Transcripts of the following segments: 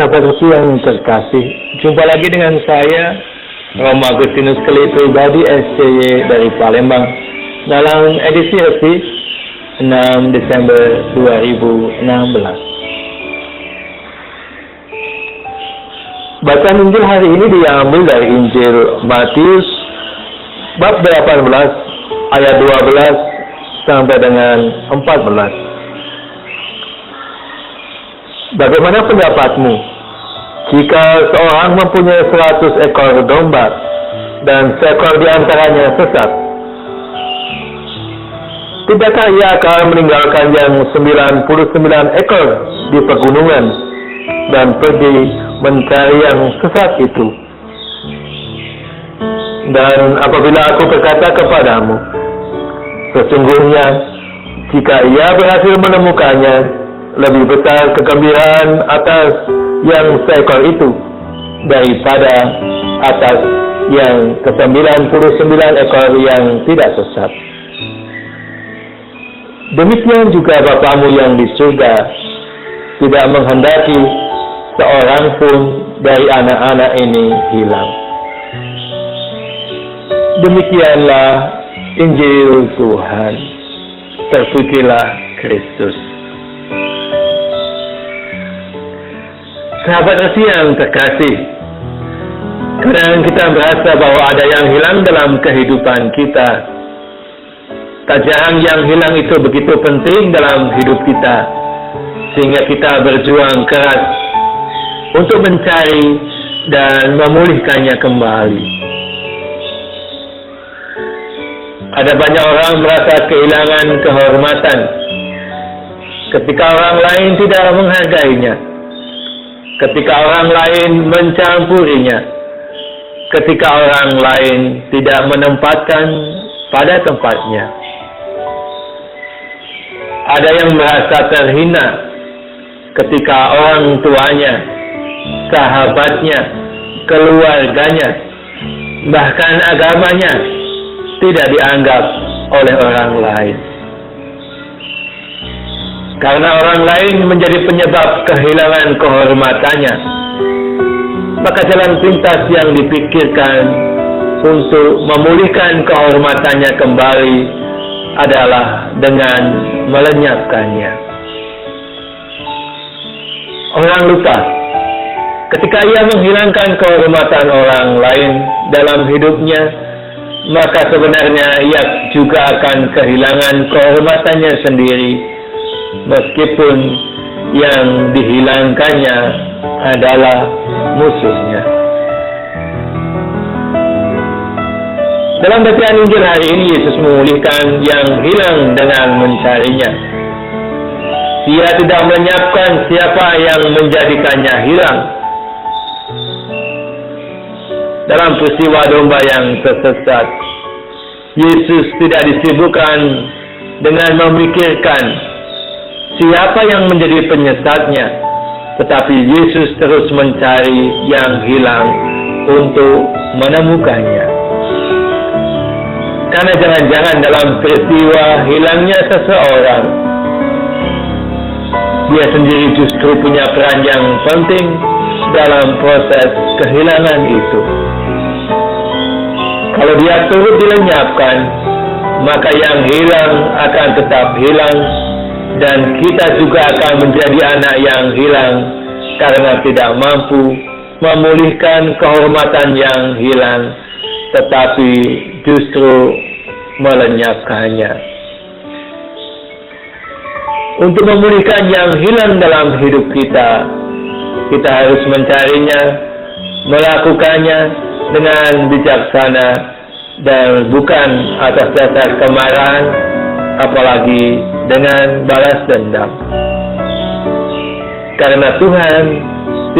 Sahabat yang terkasih, jumpa lagi dengan saya, Romo Agustinus Keli Pribadi SCY dari Palembang, dalam edisi Reti 6 Desember 2016. Bacaan Injil hari ini diambil dari Injil Matius bab 18 ayat 12 sampai dengan 14. Bagaimana pendapatmu jika seorang mempunyai 100 ekor domba dan seekor di antaranya sesat? Tidakkah ia akan meninggalkan yang 99 ekor di pegunungan dan pergi mencari yang sesat itu? Dan apabila aku berkata kepadamu, sesungguhnya jika ia berhasil menemukannya, lebih besar kegembiraan atas yang seekor itu daripada atas yang ke-99 ekor yang tidak sesat. Demikian juga Bapamu yang di surga tidak menghendaki seorang pun dari anak-anak ini hilang. Demikianlah Injil Tuhan. Terpujilah Kristus. Sahabat yang terkasih, kadang kita merasa bahwa ada yang hilang dalam kehidupan kita. Tak jarang yang hilang itu begitu penting dalam hidup kita, sehingga kita berjuang keras untuk mencari dan memulihkannya kembali. Ada banyak orang merasa kehilangan kehormatan ketika orang lain tidak menghargainya, ketika orang lain mencampurinya, ketika orang lain tidak menempatkan pada tempatnya. Ada yang merasa terhina ketika orang tuanya, sahabatnya, keluarganya, bahkan agamanya tidak dianggap oleh orang lain. Karena orang lain menjadi penyebab kehilangan kehormatannya, maka jalan pintas yang dipikirkan untuk memulihkan kehormatannya kembali adalah dengan melenyapkannya. Orang lupa ketika ia menghilangkan kehormatan orang lain dalam hidupnya, maka sebenarnya ia juga akan kehilangan kehormatannya sendiri, meskipun yang dihilangkannya adalah musuhnya. Dalam bacaan Injil hari ini, Yesus memulihkan yang hilang dengan mencarinya. Dia tidak melenyapkan siapa yang menjadikannya hilang. Dalam peristiwa domba yang tersesat, Yesus tidak disibukkan dengan memikirkan siapa yang menjadi penyesatnya, tetapi Yesus terus mencari yang hilang untuk menemukannya. Karena jangan-jangan dalam peristiwa hilangnya seseorang, dia sendiri justru punya peran yang penting dalam proses kehilangan itu. Kalau dia turut dilenyapkan, maka yang hilang akan tetap hilang, dan kita juga akan menjadi anak yang hilang karena tidak mampu memulihkan kehormatan yang hilang, tetapi justru melenyapkannya. Untuk memulihkan yang hilang dalam hidup kita, kita harus mencarinya, melakukannya dengan bijaksana, dan bukan atas dasar kemarahan, apalagi dengan balas dendam. Karena Tuhan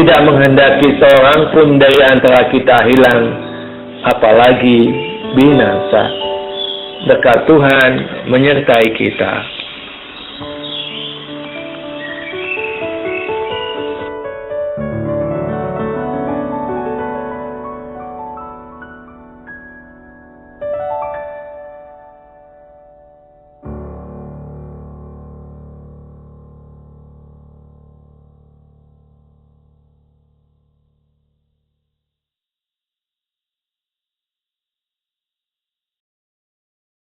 tidak menghendaki seorang pun dari antara kita hilang, apalagi binasa. Berkat Tuhan menyertai kita.